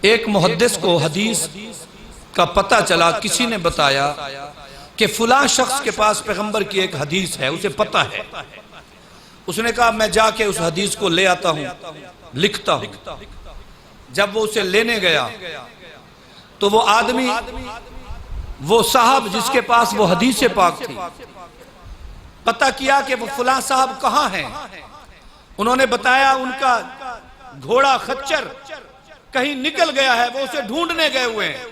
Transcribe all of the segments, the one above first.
एक मुहद्दिस को हदीस का पता चला, किसी ने बताया कि फुला शख्स के पास पैगंबर की एक हदीस है, उसे पता है। उसने कहा मैं जाके उस हदीस को ले आता हूं, लिखता हूं। जब वो उसे लेने गया तो वो आदमी, वो साहब जिसके पास वो हदीस पाक थी, पता किया कि वो फुला साहब कहां हैं। उन्होंने बताया उनका घोड़ा खच्चर कहीं निकल गया है, वो उसे ढूंढने गए हुए हैं।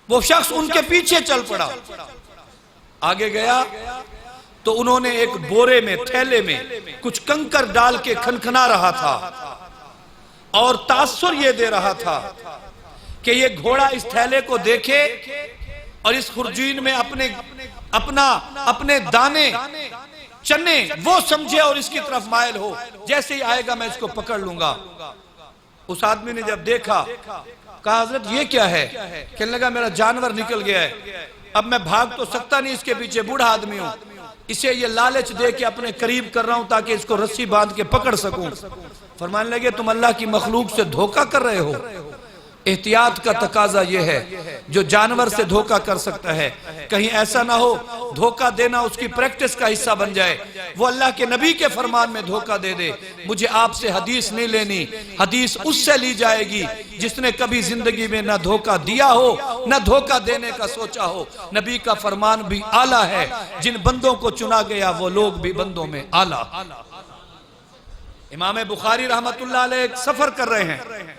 वो शख्स उनके पीछे चल पड़ा, आगे गया तो उन्होंने एक बोरे में, थैले में कुछ कंकर डाल के खनखना रहा था और तासुर ये दे रहा था कि ये घोड़ा इस थैले को देखे और इस खुरजीन में अपने दाने चने वो समझे और इसकी तरफ मायल हो, जैसे ही आएगा मैं इसको पकड़ लूंगा। उस आदमी ने जब देखा, कहा हजरत ये क्या है? कहने लगा मेरा जानवर निकल गया है, अब मैं भाग तो सकता नहीं इसके पीछे, बूढ़ा आदमी हूं, इसे ये लालच दे के अपने करीब कर रहा हूं ताकि इसको रस्सी बांध के पकड़ सकूं। फरमाने लगे तुम अल्लाह की मखलूक से धोखा कर रहे हो। एहतियात का तकाजा यह है, जो जानवर से धोखा कर सकता है, कहीं ऐसा ना हो धोखा देना उसकी प्रैक्टिस का हिस्सा बन जाए, वो अल्लाह के नबी के फरमान में धोखा दे दे। मुझे आपसे हदीस नहीं लेनी, हदीस उससे ली जाएगी जिसने कभी जिंदगी में ना धोखा दिया हो ना धोखा देने का सोचा हो। नबी का फरमान भी आला है, जिन बंदों को चुना गया वो लोग भी बंदों में आला। इमाम बुखारी रहमतुल्लाह अलैह एक सफर कर रहे हैं,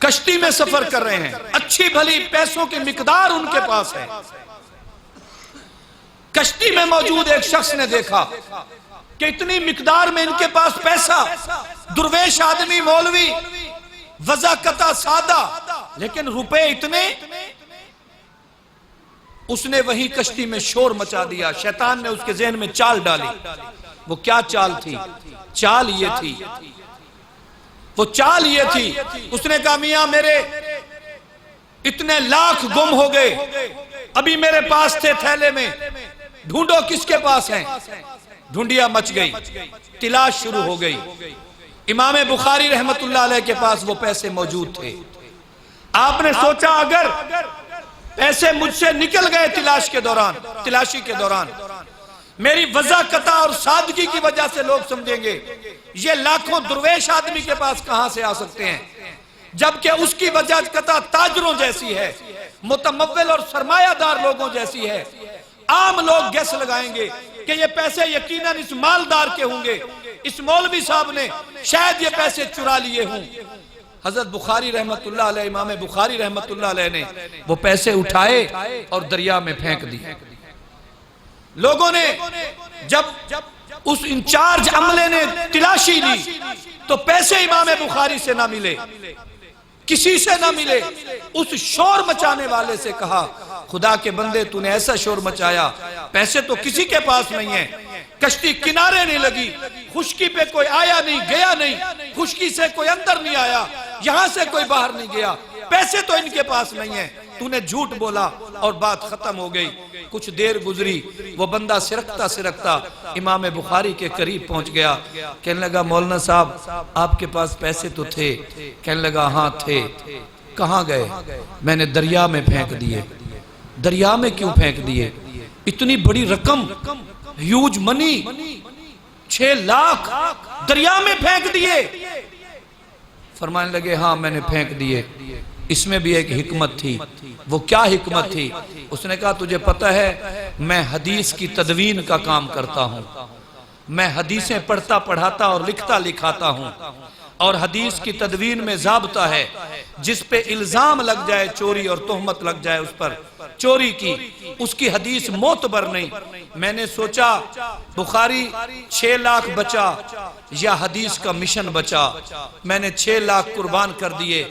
कश्ती में सफर कर रहे हैं, अच्छी भली पैसों की मिकदार उनके पास है। कश्ती में मौजूद एक शख्स ने देखा कि इतनी मिकदार में इनके पास पैसा, दुर्वेश आदमी, मौलवी, वज़ाकता सादा, लेकिन रुपए इतने। उसने वही कश्ती में शोर मचा दिया। शैतान ने उसके ज़हन में चाल डाली। वो क्या चाल थी? चाल ये थी, वो चाल ये थी, उसने कहा मियां मेरे इतने लाख गुम हो गए, अभी मेरे पास थे थैले में, ढूंढो किसके पास हैं। ढूंढिया मच गई, तलाश शुरू हो गई। इमाम बुखारी रहमतुल्लाह अलैह के पास वो पैसे मौजूद थे। आपने सोचा अगर पैसे मुझसे निकल गए तलाशी के दौरान, मेरी वज़ाकता और सादगी की वजह से लोग समझेंगे ये लाखों दुर्वेश आदमी के पास कहां से आ सकते हैं, जबकि उसकी वज़ाकता ताजरों जैसी है, मुतमव्विल और सरमायादार लोगों जैसी है। आम लोग गैस लगाएंगे कि ये पैसे यकीनन इस मालदार के होंगे, इस मौलवी साहब ने शायद ये पैसे चुरा लिए हों। हजरत बुखारी रहमतुल्लाह अलैह, इमाम बुखारी रहमतुल्लाह अलैह ने वो पैसे उठाए और दरिया में फेंक दिए। लोगों ने जब उस इंचार्ज अमले ने तलाशी ली तो पैसे इमाम बुखारी से ना मिले, किसी से ना मिले। उस शोर मचाने वाले से कहा खुदा के बंदे तूने ऐसा शोर मचाया, पैसे तो किसी के पास नहीं है, कश्ती किनारे नहीं लगी, खुश्की पे कोई आया नहीं गया नहीं, खुश्की से कोई अंदर नहीं आया, यहां से कोई बाहर नहीं गया, पैसे तो इनके पास नहीं है, तूने झूठ बोला और बात खत्म हो गई। कुछ देर गुजरी, वो बंदा सिरकता सिरकता इमाम बुखारी के करीब पहुंच गया। कहने लगा मौलाना साहब आपके पास पैसे तो थे? कहने लगा हाँ थे। कहाँ गए? मैंने दरिया में फेंक दिए। दरिया में क्यों फेंक दिए? इतनी बड़ी रकम, ह्यूज मनी, 6 लाख दरिया में फेंक दिए। फरमाने लगे हाँ मैंने फेंक दिए। इसमें भी एक हिकमत थी। वो क्या हिकमत थी? उसने कहा तुझे पता है मैं हदीस की तदवीन का काम करता हूं, मैं हदीसें पढ़ता पढ़ाता और लिखता लिखाता हूं, और हदीस की तदवीन में ज़ाब्ता है जिस पे इल्जाम लग जाए चोरी और तोहमत लग जाए उस पर चोरी की, उसकी हदीस मोतबर नहीं। मैंने सोचा बुखारी 6 लाख बचा या हदीस का मिशन बचा, मैंने 6 लाख कुर्बान कर दिए।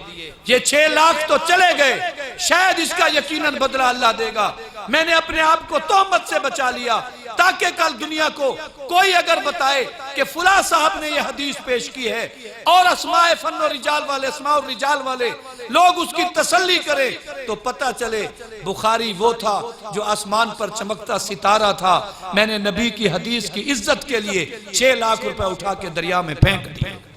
ये 6 लाख तो चले गए, शायद इसका यकीनन बदला अल्लाह देगा। मैंने अपने आप को तोहमत से बचा लिया ताकि कल दुनिया को कोई अगर बताए कि फुला साहब ने यह हदीस पेश की है और अस्माए फन और रिजाल वाले, अस्मा और रिजाल वाले लोग उसकी तसल्ली करें, तो पता चले बुखारी वो था जो आसमान पर चमकता सितारा था। मैंने नबी की हदीस की इज्जत के लिए 6 लाख रुपए उठा के दरिया में फेंक दिए।